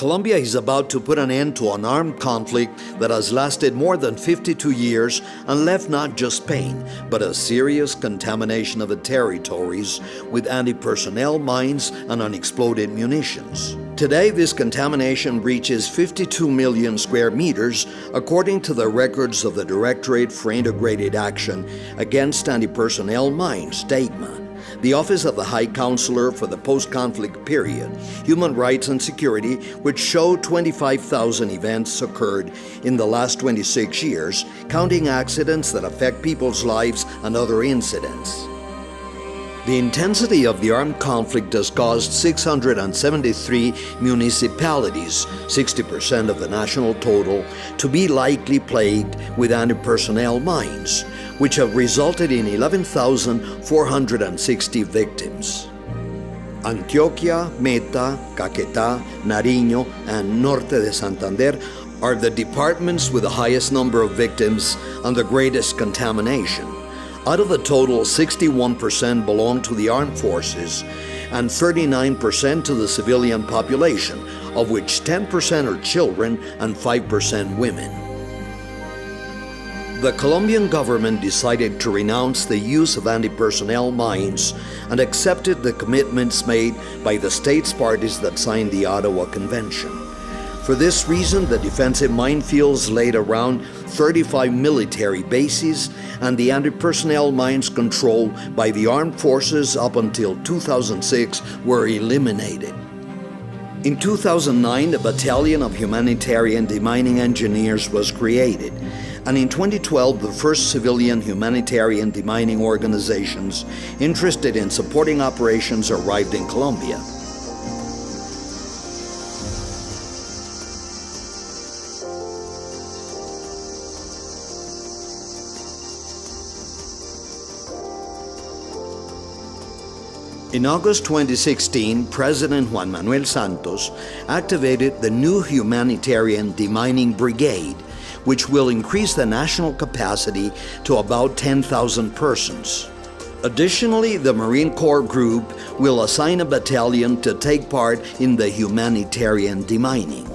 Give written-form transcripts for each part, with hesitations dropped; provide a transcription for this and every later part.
Colombia is about to put an end to an armed conflict that has lasted more than 52 years and left not just pain, but a serious contamination of its territories with anti-personnel mines and unexploded munitions. Today, this contamination reaches 52 million square meters, according to the records of the Directorate for Integrated Action Against Anti-Personnel Mines, DAICMA, the Office of the High Counselor for the Post-Conflict Period, Human Rights and Security, which showed 25,000 events occurred in the last 26 years, counting accidents that affect people's lives and other incidents. The intensity of the armed conflict has caused 673 municipalities, 60% of the national total, to be likely plagued with anti-personnel mines, which have resulted in 11,460 victims. Antioquia, Meta, Caquetá, Nariño, and Norte de Santander are the departments with the highest number of victims and the greatest contamination. Out of the total, 61% belong to the armed forces and 39% to the civilian population, of which 10% are children and 5% women. The Colombian government decided to renounce the use of anti-personnel mines and accepted the commitments made by the states parties that signed the Ottawa Convention. For this reason, the defensive minefields laid around 35 military bases and the anti-personnel mines controlled by the armed forces up until 2006 were eliminated. In 2009, a battalion of humanitarian demining engineers was created, and in 2012, the first civilian humanitarian demining organizations interested in supporting operations arrived in Colombia. In August 2016, President Juan Manuel Santos activated the new Humanitarian Demining Brigade, which will increase the national capacity to about 10,000 persons. Additionally, the Marine Corps Group will assign a battalion to take part in the humanitarian demining.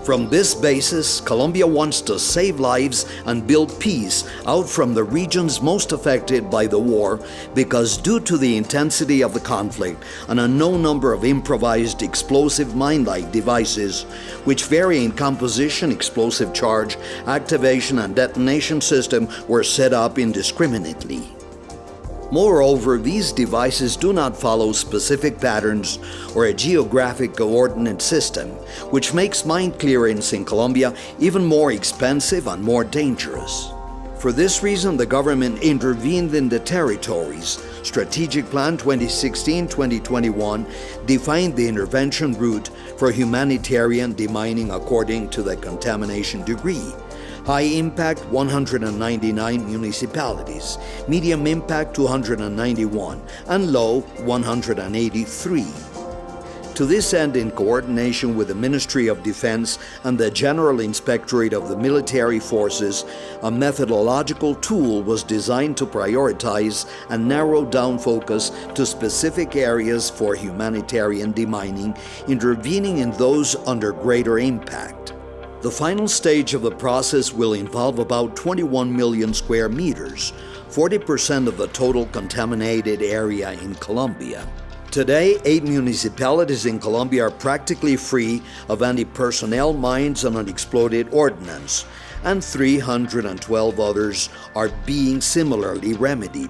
From this basis, Colombia wants to save lives and build peace out from the regions most affected by the war, because due to the intensity of the conflict, an unknown number of improvised explosive mine-like devices, which vary in composition, explosive charge, activation, and detonation system, were set up indiscriminately. Moreover, these devices do not follow specific patterns or a geographic coordinate system, which makes mine clearance in Colombia even more expensive and more dangerous. For this reason, the government intervened in the territories. Strategic Plan 2016-2021 defined the intervention route for humanitarian demining according to the contamination degree. High impact, 199 municipalities, medium impact, 291, and low, 183. To this end, in coordination with the Ministry of Defense and the General Inspectorate of the Military Forces, a methodological tool was designed to prioritize and narrow down focus to specific areas for humanitarian demining, intervening in those under greater impact. The final stage of the process will involve about 21 million square meters, 40% of the total contaminated area in Colombia. Today, 8 municipalities in Colombia are practically free of anti-personnel mines and unexploded ordnance, and 312 others are being similarly remedied.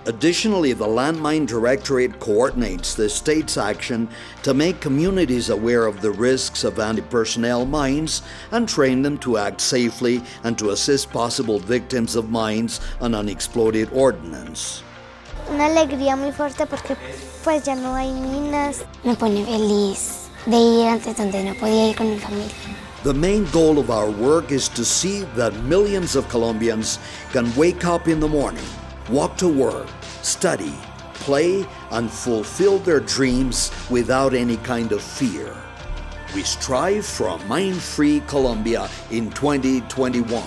Additionally, the Landmine Directorate coordinates the state's action to make communities aware of the risks of anti-personnel mines and train them to act safely and to assist possible victims of mines and unexploded ordnance. Una alegría muy fuerte porque pues ya no hay minas. Me pone feliz de ir antes donde no podía ir con mi familia. The main goal of our work is to see that millions of Colombians can wake up in the morning, walk to work, study, play, and fulfill their dreams without any kind of fear. We strive for a mine-free Colombia in 2021.